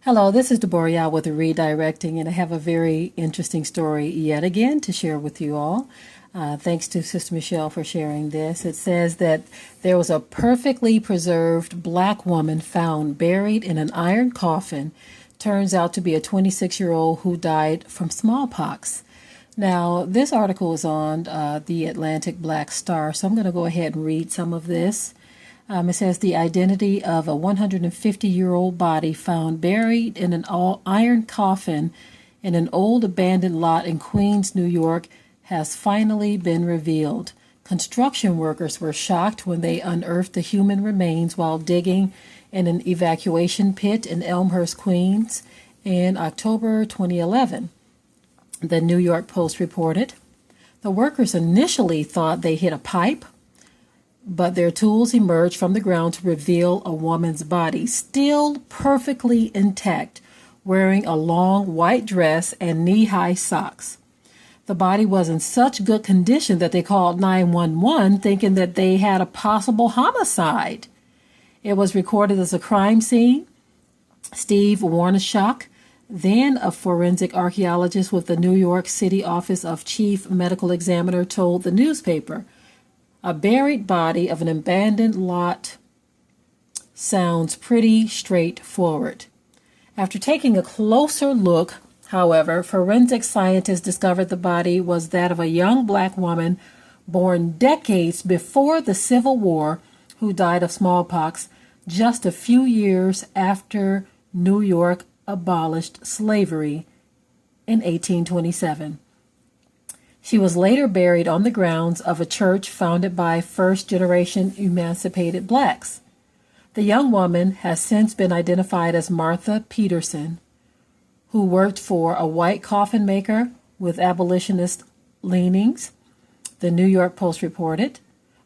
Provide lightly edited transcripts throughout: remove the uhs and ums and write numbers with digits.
Hello, this is Deborah with Redirecting, and I have a very interesting story yet again to share with you all. Thanks to Sister Michelle for sharing this. It says that there was a perfectly preserved black woman found buried in an iron coffin. Turns out to be a 26-year-old who died from smallpox. Now, this article is on the Atlantic Black Star, so I'm going to go ahead and read some of this. It says the identity of a 150-year-old body found buried in an all-iron coffin in an old abandoned lot in Queens, New York, has finally been revealed. Construction workers were shocked when they unearthed the human remains while digging in an evacuation pit in Elmhurst, Queens, in October 2011. The New York Post reported. The workers initially thought they hit a pipe, but their tools emerged from the ground to reveal a woman's body, still perfectly intact, wearing a long white dress and knee-high socks. The body was in such good condition that they called 911, thinking that they had a possible homicide. It was recorded as a crime scene. Steve Warnashok, then a forensic archaeologist with the New York City Office of Chief Medical Examiner, told the newspaper, "A buried body of an abandoned lot sounds pretty straightforward." After taking a closer look, however, forensic scientists discovered the body was that of a young black woman born decades before the Civil War who died of smallpox just a few years after New York abolished slavery in 1827. She was later buried on the grounds of a church founded by first-generation emancipated blacks. The young woman has since been identified as Martha Peterson, who worked for a white coffin maker with abolitionist leanings, the New York Post reported.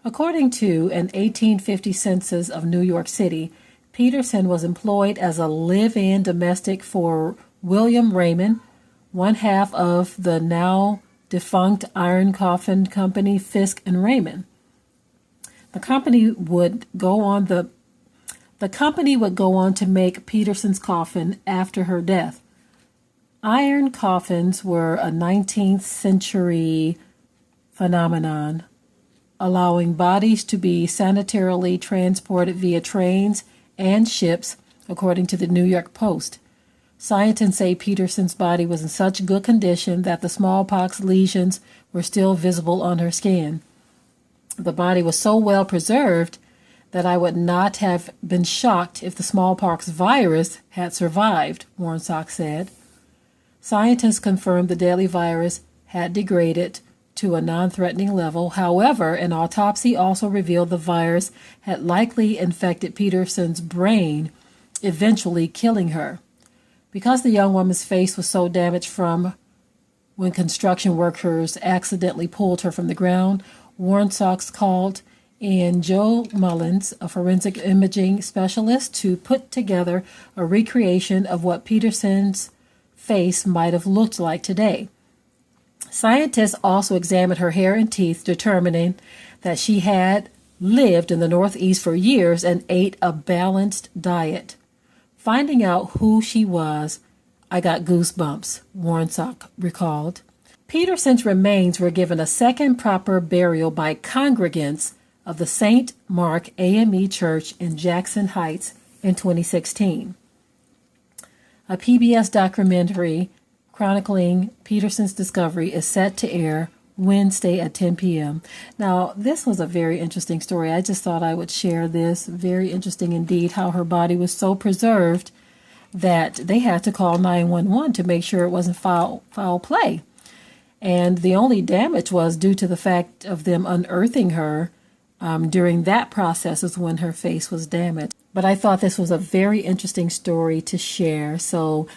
According to an 1850 census of New York City, Peterson was employed as a live-in domestic for William Raymond, one half of the now defunct iron coffin company Fisk and Raymond. The company would go on to make Peterson's coffin after her death. Iron coffins were a 19th century phenomenon, allowing bodies to be sanitarily transported via trains and ships, according to the New York Post. Scientists say Peterson's body was in such good condition that the smallpox lesions were still visible on her skin. The body was so well preserved that I would not have been shocked if the smallpox virus had survived, Warnsock said. Scientists confirmed the deadly virus had degraded to a non-threatening level. However, an autopsy also revealed the virus had likely infected Peterson's brain, eventually killing her. Because the young woman's face was so damaged from when construction workers accidentally pulled her from the ground, Warnsock called in Joe Mullins, a forensic imaging specialist, to put together a recreation of what Peterson's face might have looked like today. Scientists also examined her hair and teeth, determining that she had lived in the Northeast for years and ate a balanced diet. Finding out who she was, I got goosebumps, Warnsock recalled. Peterson's remains were given a second proper burial by congregants of the St. Mark AME Church in Jackson Heights in 2016. A PBS documentary chronicling Peterson's discovery is set to air Wednesday at 10 p.m. Now, this was a very interesting story. I just thought I would share this. Very interesting indeed, how her body was so preserved that they had to call 911 to make sure it wasn't foul play. And the only damage was due to the fact of them unearthing her. During that process is when her face was damaged. But I thought this was a very interesting story to share. So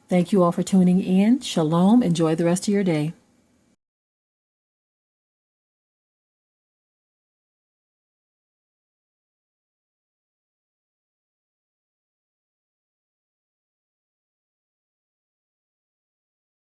thank you all for tuning in. Shalom. Enjoy the rest of your day.